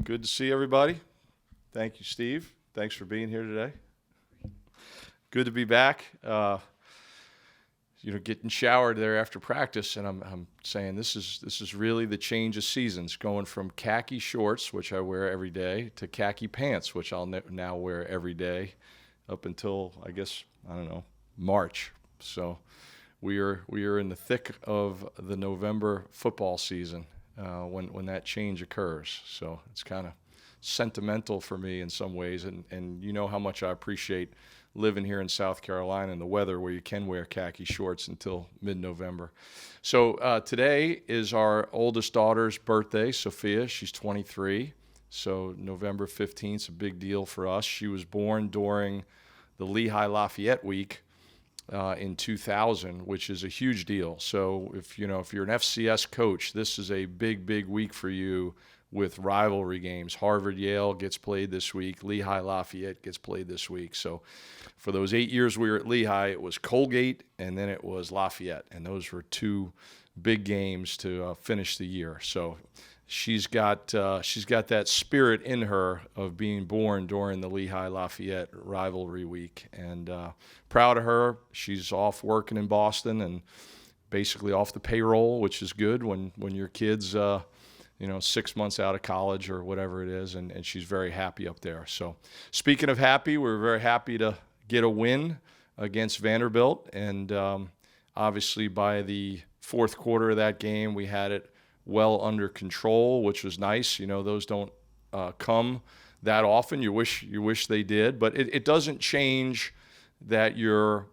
Good to see everybody. Thank you, Steve. Thanks for being here today. Good to be back. Getting showered there after practice, and I'm saying this is really the change of seasons, going from khaki shorts, which I wear every day, to khaki pants, which I'll now wear every day, up until I don't know, March. So we are in the thick of the November football season when that change occurs. So it's kind of sentimental for me in some ways, and you know how much I appreciate living here in South Carolina and the weather where you can wear khaki shorts until mid-November. So today is our oldest daughter's birthday, Sophia. She's 23. So November 15th is a big deal for us. She was born during the Lehigh Lafayette week in 2000, which is a huge deal. So if you're an FCS coach, this is a big week for you with rivalry games. Harvard-Yale gets played this week. Lehigh-Lafayette gets played this week. So for those 8 years we were at Lehigh, it was Colgate and then it was Lafayette. And those were two big games to finish the year. So she's got that spirit in her of being born during the Lehigh-Lafayette rivalry week. And proud of her. She's off working in Boston and basically off the payroll, which is good when your kid's 6 months out of college or whatever it is, and she's very happy up there. So speaking of happy, we're very happy to get a win against Vanderbilt, and obviously by the fourth quarter of that game, we had it well under control, which was nice. Those don't come that often. You wish they did, but it doesn't change that you're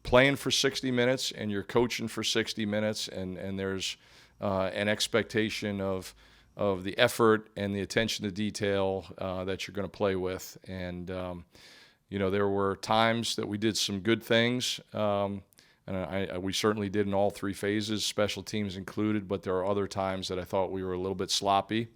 playing for 60 minutes and you're coaching for 60 minutes, and there's an expectation of the effort and the attention to detail that you're going to play with. And, there were times that we did some good things, and we certainly did in all three phases, special teams included, but there are other times that I thought we were a little bit sloppy.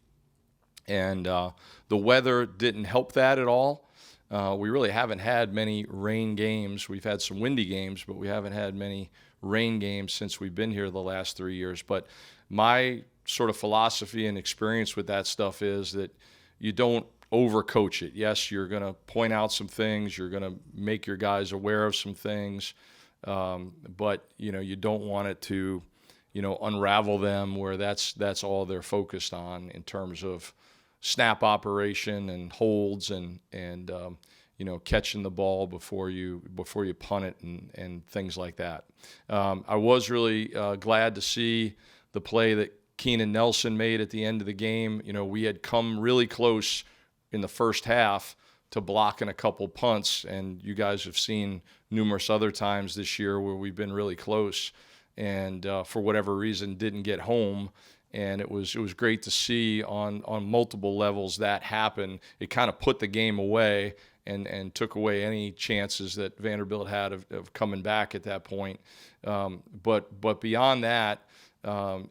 And the weather didn't help that at all. We really haven't had many rain games. We've had some windy games, but we haven't had many rain games since we've been here the last 3 years. But my sort of philosophy and experience with that stuff is that you don't overcoach it. Yes, you're going to point out some things. You're going to make your guys aware of some things. But, you don't want it to, unravel them where that's all they're focused on in terms of snap operation and holds and catching the ball before you punt it and things like that. I was really glad to see the play that Keenan Nelson made at the end of the game. We had come really close in the first half to blocking a couple punts, and you guys have seen numerous other times this year where we've been really close and for whatever reason didn't get home. And it was great to see on multiple levels that happen. It kind of put the game away and took away any chances that Vanderbilt had of coming back at that point. But beyond that,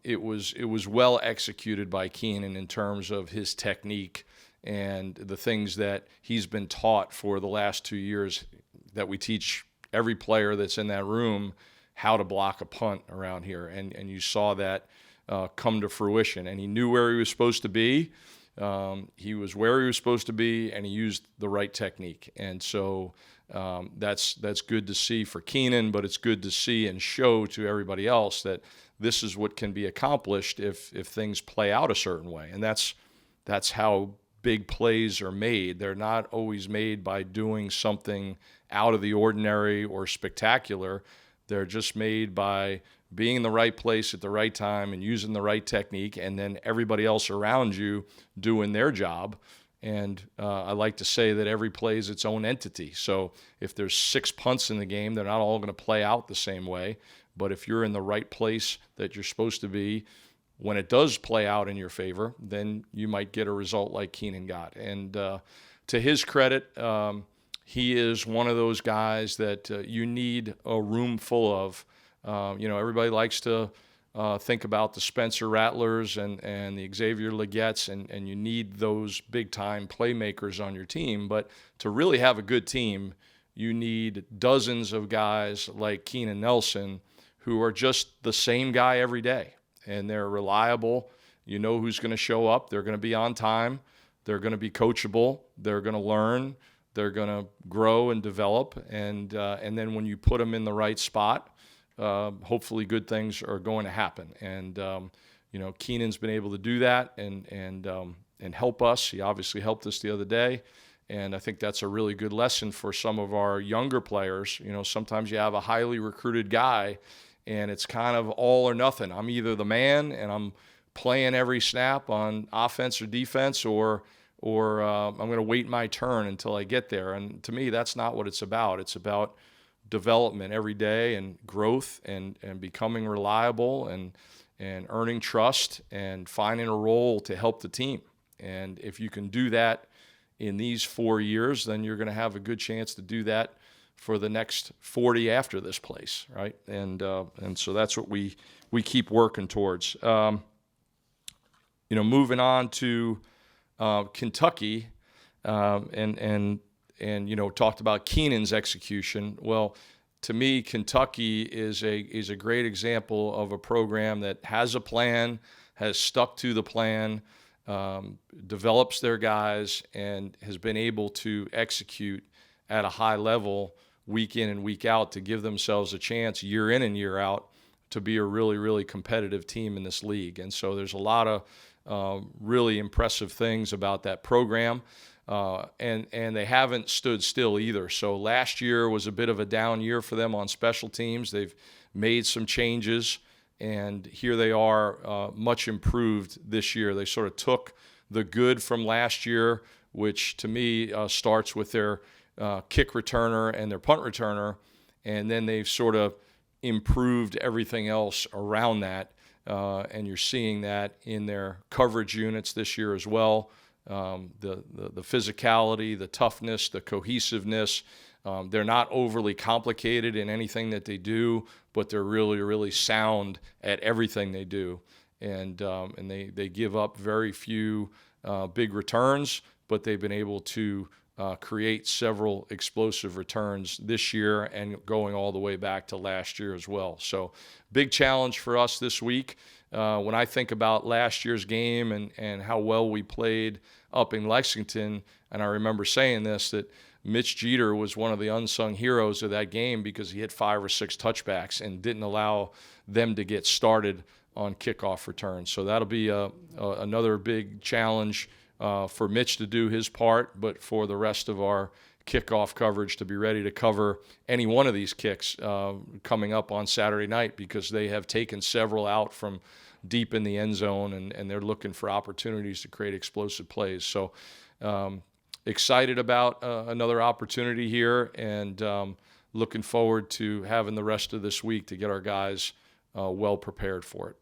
it was well executed by Keenan in terms of his technique and the things that he's been taught for the last 2 years, that we teach every player that's in that room how to block a punt around here. And you saw that come to fruition. And he knew where he was supposed to be. He was where he was supposed to be, and he used the right technique. And so that's good to see for Keenan, but it's good to see and show to everybody else that this is what can be accomplished if things play out a certain way. And that's how big plays are made. They're not always made by doing something out of the ordinary or spectacular. They're just made by being in the right place at the right time and using the right technique, and then everybody else around you doing their job. And I like to say that every play is its own entity. So if there's 6 punts in the game, they're not all going to play out the same way. But if you're in the right place that you're supposed to be, when it does play out in your favor, then you might get a result like Keenan got. And to his credit, he is one of those guys that you need a room full of. Everybody likes to think about the Spencer Rattlers and the Xavier Legettes, and you need those big-time playmakers on your team. But to really have a good team, you need dozens of guys like Keenan Nelson who are just the same guy every day. And they're reliable. You know who's going to show up. They're going to be on time. They're going to be coachable. They're going to learn. They're going to grow and develop. And then when you put them in the right spot, hopefully good things are going to happen. And Keenan's been able to do that and help us. He obviously helped us the other day. And I think that's a really good lesson for some of our younger players. Sometimes you have a highly recruited guy, and it's kind of all or nothing. I'm either the man and I'm playing every snap on offense or defense, or I'm going to wait my turn until I get there. And to me, that's not what it's about. It's about development every day and growth and becoming reliable and earning trust and finding a role to help the team. And if you can do that in these 4 years, then you're going to have a good chance to do that for the next 40 after this place, right? And so that's what we keep working towards. Moving on to Kentucky, and talked about Keenan's execution. Well, to me, Kentucky is a great example of a program that has a plan, has stuck to the plan, develops their guys, and has been able to execute at a high level week in and week out to give themselves a chance year in and year out to be a really, really competitive team in this league. And so there's a lot of really impressive things about that program. And they haven't stood still either. So last year was a bit of a down year for them on special teams. They've made some changes, and here they are, much improved this year. They sort of took the good from last year, which to me starts with their kick returner and their punt returner, and then they've sort of improved everything else around that. And you're seeing that in their coverage units this year as well. The physicality, the toughness, the cohesiveness. They're not overly complicated in anything that they do, but they're really, really sound at everything they do. And they give up very few big returns, but they've been able to create several explosive returns this year and going all the way back to last year as well. So big challenge for us this week. When I think about last year's game and how well we played up in Lexington, and I remember saying this, that Mitch Jeter was one of the unsung heroes of that game because he hit 5 or 6 touchbacks and didn't allow them to get started on kickoff returns. So that'll be another big challenge for Mitch to do his part, but for the rest of our kickoff coverage to be ready to cover any one of these kicks coming up on Saturday night, because they have taken several out from deep in the end zone, and they're looking for opportunities to create explosive plays. So excited about another opportunity here, and looking forward to having the rest of this week to get our guys well prepared for it.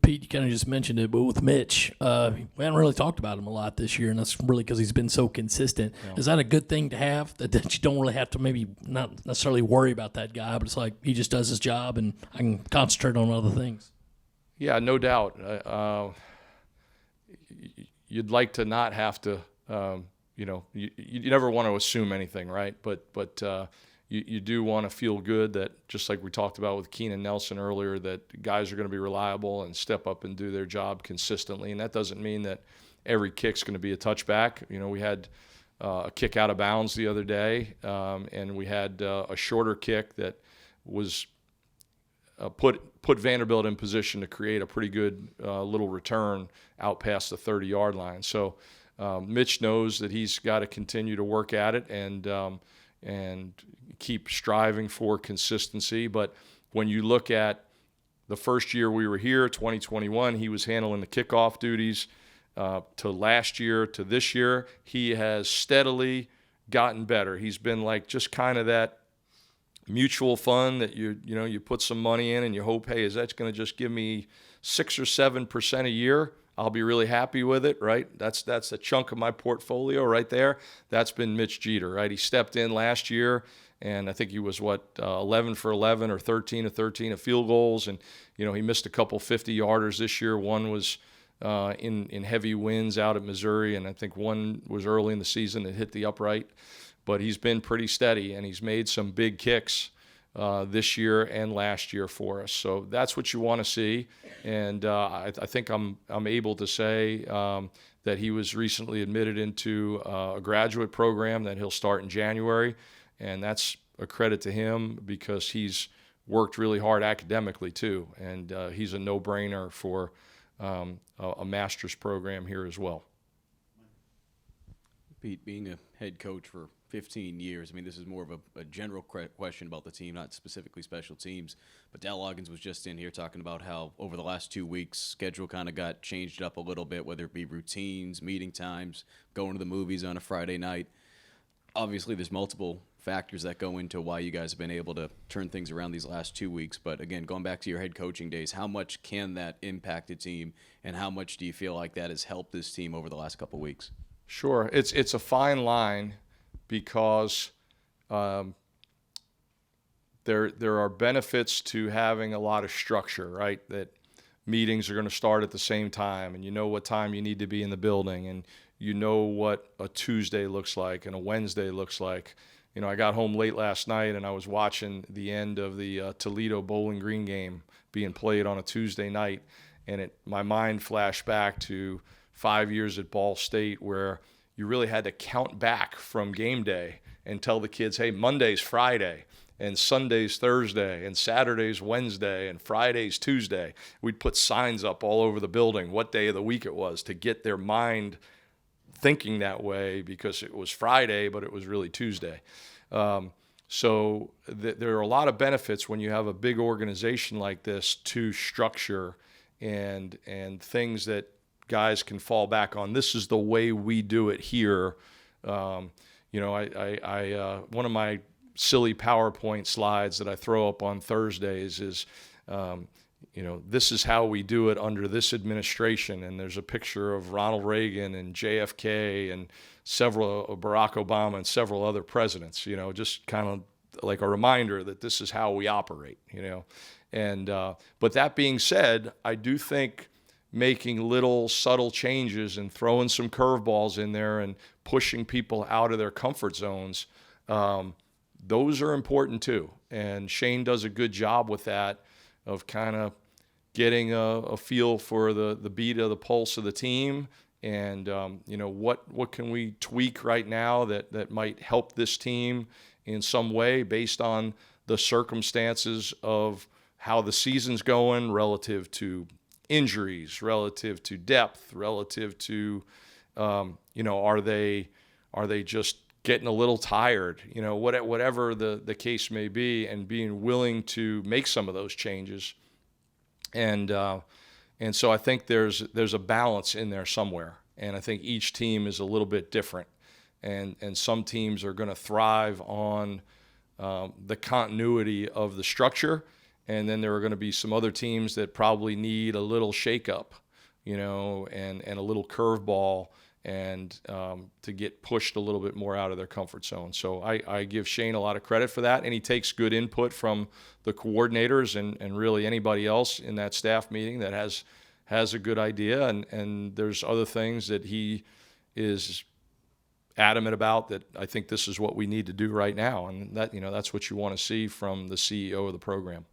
Pete, you kind of just mentioned it, but with Mitch, we haven't really talked about him a lot this year, and that's really because he's been so consistent. Yeah. Is that a good thing to have, that you don't really have to maybe not necessarily worry about that guy, but it's like he just does his job and I can concentrate on other things? Yeah, no doubt. You'd like to not have to, you never want to assume anything, right? But you do want to feel good that, just like we talked about with Keenan Nelson earlier, that guys are going to be reliable and step up and do their job consistently. And that doesn't mean that every kick's going to be a touchback. We had a kick out of bounds the other day, and we had a shorter kick that was put Vanderbilt in position to create a pretty good little return out past the 30-yard line. So Mitch knows that he's got to continue to work at it and keep striving for consistency. But when you look at the first year we were here, 2021, he was handling the kickoff duties. To last year, to this year, he has steadily gotten better. He's been like just kind of that mutual fund that you put some money in and you hope, hey, is that going to just give me 6 or 7% a year? I'll be really happy with it, right? That's a chunk of my portfolio right there. That's been Mitch Jeter, right? He stepped in last year, and I think he was 11 for 11 or 13 of 13 of field goals, and he missed a couple 50-yarders this year. One was in heavy winds out at Missouri, and I think one was early in the season that hit the upright. But he's been pretty steady, and he's made some big kicks this year and last year for us. So that's what you want to see. And I think I'm able to say that he was recently admitted into a graduate program that he'll start in January. And that's a credit to him because he's worked really hard academically too. And he's a no-brainer for a master's program here as well. Pete, being a head coach for 15 years, I mean, this is more of a general question about the team, not specifically special teams. But Dal Loggins was just in here talking about how over the last 2 weeks, schedule kind of got changed up a little bit, whether it be routines, meeting times, going to the movies on a Friday night. Obviously, there's multiple factors that go into why you guys have been able to turn things around these last 2 weeks. But again, going back to your head coaching days, how much can that impact a team, and how much do you feel like that has helped this team over the last couple of weeks? Sure. It's a fine line because there are benefits to having a lot of structure, right? That meetings are going to start at the same time, and you know what time you need to be in the building, and you know what a Tuesday looks like and a Wednesday looks like. You know, I got home late last night and I was watching the end of the Toledo Bowling Green game being played on a Tuesday night, and my mind flashed back to 5 years at Ball State where you really had to count back from game day and tell the kids, hey, Monday's Friday and Sunday's Thursday and Saturday's Wednesday and Friday's Tuesday. We'd put signs up all over the building what day of the week it was to get their mind thinking that way because it was Friday, but it was really Tuesday. So there are a lot of benefits when you have a big organization like this to structure and things that guys can fall back on. This is the way we do it here. One of my silly PowerPoint slides that I throw up on Thursdays is, this is how we do it under this administration. And there's a picture of Ronald Reagan and JFK and Barack Obama and several other presidents, just kind of like a reminder that this is how we operate, And but that being said, I do think making little subtle changes and throwing some curveballs in there and pushing people out of their comfort zones, those are important too. And Shane does a good job with that, of kind of getting a feel for the beat of the pulse of the team and, what can we tweak right now that might help this team in some way based on the circumstances of how the season's going relative to injuries, relative to depth, relative to, are they just getting a little tired, whatever the case may be, and being willing to make some of those changes. And so I think there's a balance in there somewhere. And I think each team is a little bit different. And some teams are going to thrive on the continuity of the structure. And then there are going to be some other teams that probably need a little shakeup, and a little curveball and to get pushed a little bit more out of their comfort zone. So I give Shane a lot of credit for that, and he takes good input from the coordinators and really anybody else in that staff meeting that has a good idea. And there's other things that he is adamant about that I think this is what we need to do right now, and that that's what you want to see from the CEO of the program.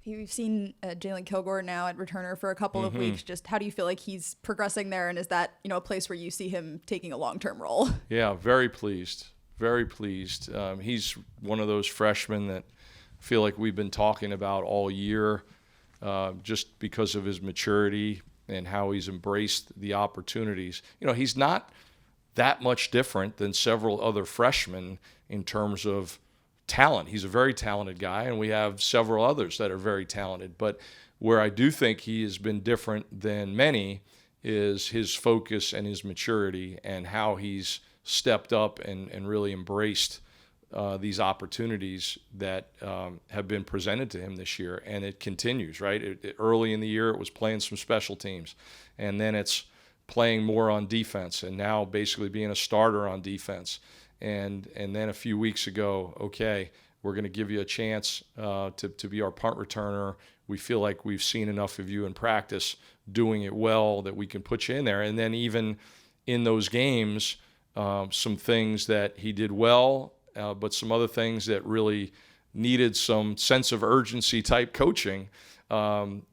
We've seen Jaylen Kilgore now at returner for a couple of weeks. Just how do you feel like he's progressing there, and is that a place where you see him taking a long-term role? Yeah, very pleased. Very pleased. He's one of those freshmen that I feel like we've been talking about all year, just because of his maturity and how he's embraced the opportunities. He's not that much different than several other freshmen in terms of talent. He's a very talented guy, and we have several others that are very talented. But where I do think he has been different than many is his focus and his maturity and how he's stepped up and really embraced these opportunities that have been presented to him this year. And it continues, right? Early in the year, it was playing some special teams. And then it's playing more on defense and now basically being a starter on defense. And then a few weeks ago, okay, we're going to give you a chance to be our punt returner. We feel like we've seen enough of you in practice doing it well that we can put you in there. And then even in those games, some things that he did well but some other things that really needed some sense of urgency type coaching,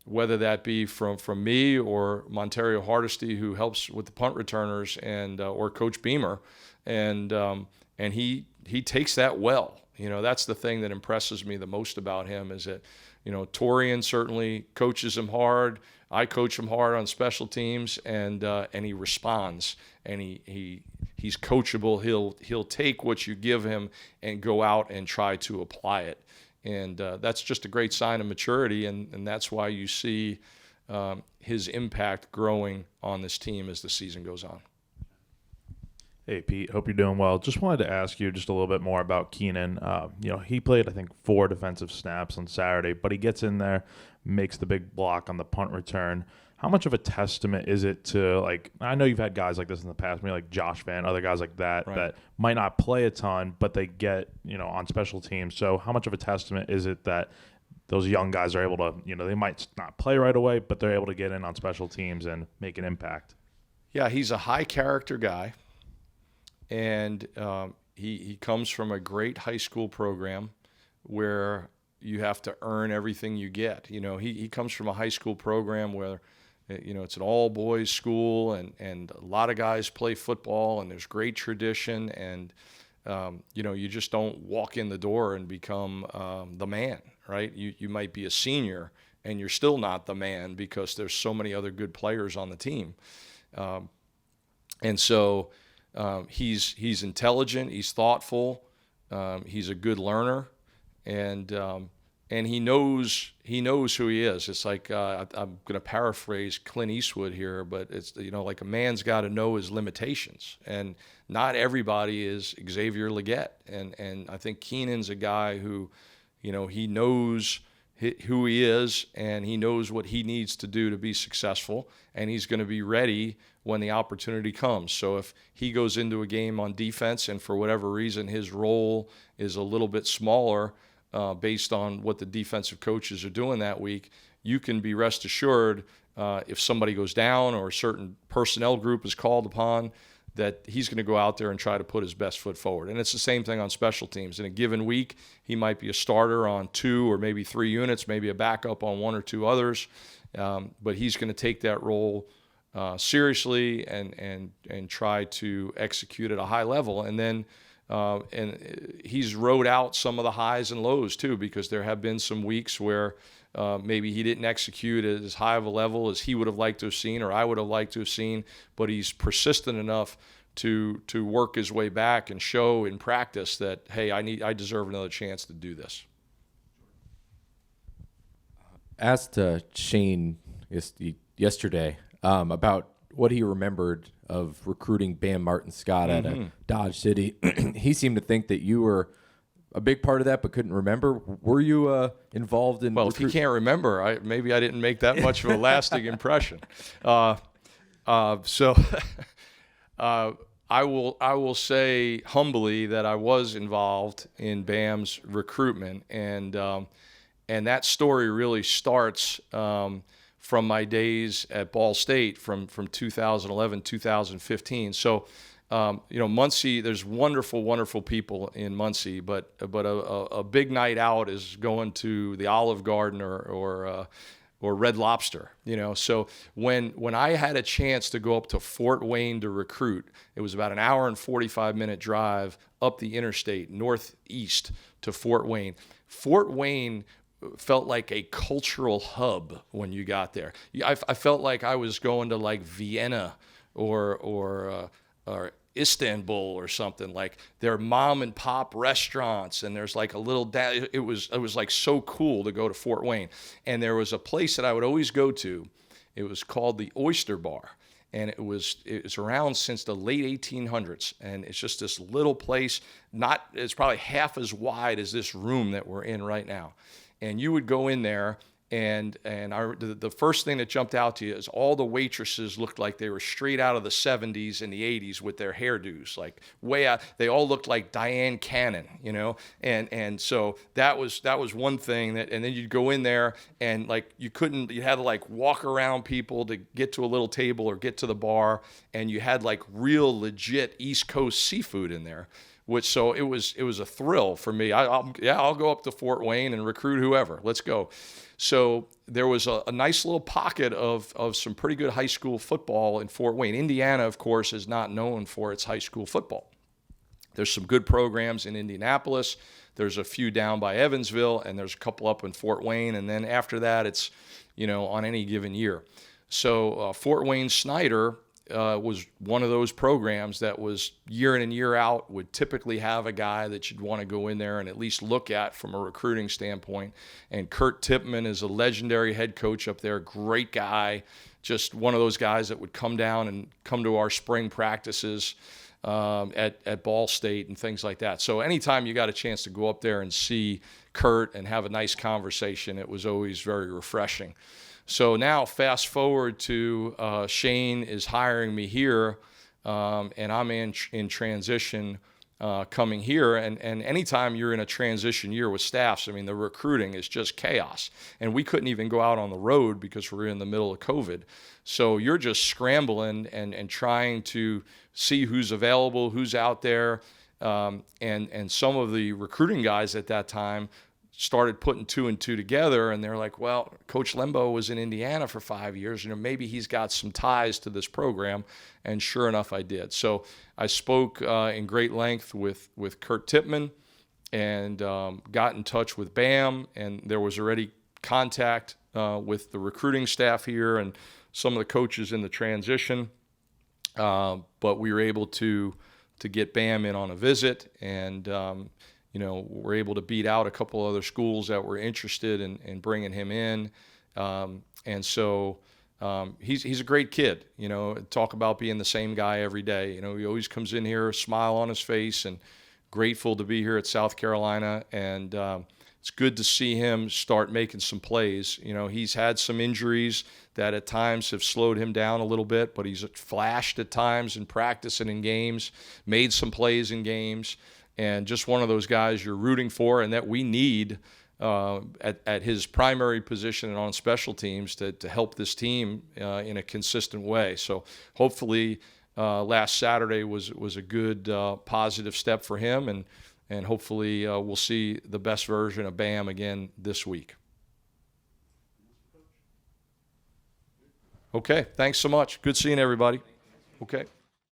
whether that be from me or Montario Hardesty, who helps with the punt returners, and or Coach Beamer, and he takes that well. That's the thing that impresses me the most about him, is that Torian certainly coaches him hard. I coach him hard on special teams, and he responds, and he's coachable. He'll take what you give him and go out and try to apply it, and that's just a great sign of maturity, and that's why you see his impact growing on this team as the season goes on. Hey, Pete, hope you're doing well. Just wanted to ask you just a little bit more about Keenan. He played, I think, 4 defensive snaps on Saturday, but he gets in there, makes the big block on the punt return. How much of a testament is it to, I know you've had guys like this in the past, maybe like Josh Vann, other guys like that, right, that might not play a ton, but they get, on special teams. So how much of a testament is it that those young guys are able to, they might not play right away, but they're able to get in on special teams and make an impact? Yeah, he's a high character guy. And he comes from a great high school program where you have to earn everything you get. He comes from a high school program where, it's an all-boys school, and a lot of guys play football, and there's great tradition, and, you just don't walk in the door and become the man, right? You might be a senior, and you're still not the man because there's so many other good players on the team. And so... he's intelligent, he's thoughtful, he's a good learner, and he knows who he is. It's like I'm going to paraphrase Clint Eastwood here, but it's like a man's got to know his limitations, and not everybody is Xavier Legette, and I think Keenan's a guy who, he knows who he is, and he knows what he needs to do to be successful, and he's going to be ready when the opportunity comes. So if he goes into a game on defense and for whatever reason his role is a little bit smaller based on what the defensive coaches are doing that week, you can be rest assured if somebody goes down or a certain personnel group is called upon, that he's going to go out there and try to put his best foot forward. And it's the same thing on special teams. In a given week, he might be a starter on 2 or maybe 3 units, maybe a backup on 1 or 2 others, but he's going to take that role seriously and try to execute at a high level. And then and he's rode out some of the highs and lows too, because there have been some weeks where maybe he didn't execute at as high of a level as he would have liked to have seen or I would have liked to have seen, but he's persistent enough to work his way back and show in practice that, hey, I deserve another chance to do this. Asked Shane yesterday about what he remembered of recruiting Bam Martin-Scott out of Dodge City. He seemed to think that you were a big part of that, but couldn't remember. Were you involved in? Well, if you can't remember, maybe I didn't make that much of a lasting impression. So I will say humbly that I was involved in Bam's recruitment, and that story really starts from my days at Ball State from 2011, 2015. So, Muncie, there's wonderful people in Muncie, but a big night out is going to the Olive Garden or Red Lobster, So when I had a chance to go up to Fort Wayne to recruit, it was about an hour and 45-minute drive up the interstate northeast to Fort Wayne. Fort Wayne felt like a cultural hub when you got there. I felt like I was going to like Vienna or Istanbul or something. Like their mom and pop restaurants, and there's like a little it was like so cool to go to Fort Wayne. And there was a place that I would always go to. It was called the Oyster Bar, and it was around since the late 1800s, and it's just this little place. It's probably half as wide as this room that we're in right now. And you would go in there, and the first thing that jumped out to you is all the waitresses looked like they were straight out of the 70s and the 80s with their hairdos, like way out. They all looked like Diane Cannon, And so that was one thing and then you'd go in there and like you had to like walk around people to get to a little table or get to the bar, and you had like real legit East Coast seafood in there. So it was a thrill for me. I'll go up to Fort Wayne and recruit whoever. Let's go. So there was a nice little pocket of some pretty good high school football in Fort Wayne. Indiana, of course, is not known for its high school football. There's some good programs in Indianapolis. There's a few down by Evansville, and there's a couple up in Fort Wayne. And then after that, it's, on any given year. So Fort Wayne Snyder was one of those programs that was year in and year out would typically have a guy that you'd want to go in there and at least look at from a recruiting standpoint. And Kurt Tippmann is a legendary head coach up there, great guy, just one of those guys that would come down and come to our spring practices at Ball State and things like that. So anytime you got a chance to go up there and see Kurt and have a nice conversation, it was always very refreshing. So now fast forward to Shane is hiring me here, and I'm in transition coming here. And anytime you're in a transition year with staffs, I mean, the recruiting is just chaos. And we couldn't even go out on the road because we're in the middle of COVID. So you're just scrambling and trying to see who's available, who's out there. And some of the recruiting guys at that time started putting 2 and 2 together, and they're like, well, Coach Lembo was in Indiana for 5 years. Maybe he's got some ties to this program. And sure enough, I did. So I spoke in great length with Kurt Tippmann and got in touch with BAM, and there was already contact with the recruiting staff here and some of the coaches in the transition. But we were able to get BAM in on a visit, and we're able to beat out a couple other schools that were interested in bringing him in. And so he's a great kid. Talk about being the same guy every day. He always comes in here, a smile on his face, and grateful to be here at South Carolina. And it's good to see him start making some plays. He's had some injuries that at times have slowed him down a little bit, but he's flashed at times in practice and in games, made some plays in games. And just one of those guys you're rooting for and that we need at his primary position and on special teams to help this team in a consistent way. So hopefully last Saturday was a good positive step for him, and hopefully we'll see the best version of BAM again this week. Okay, thanks so much. Good seeing everybody. Okay.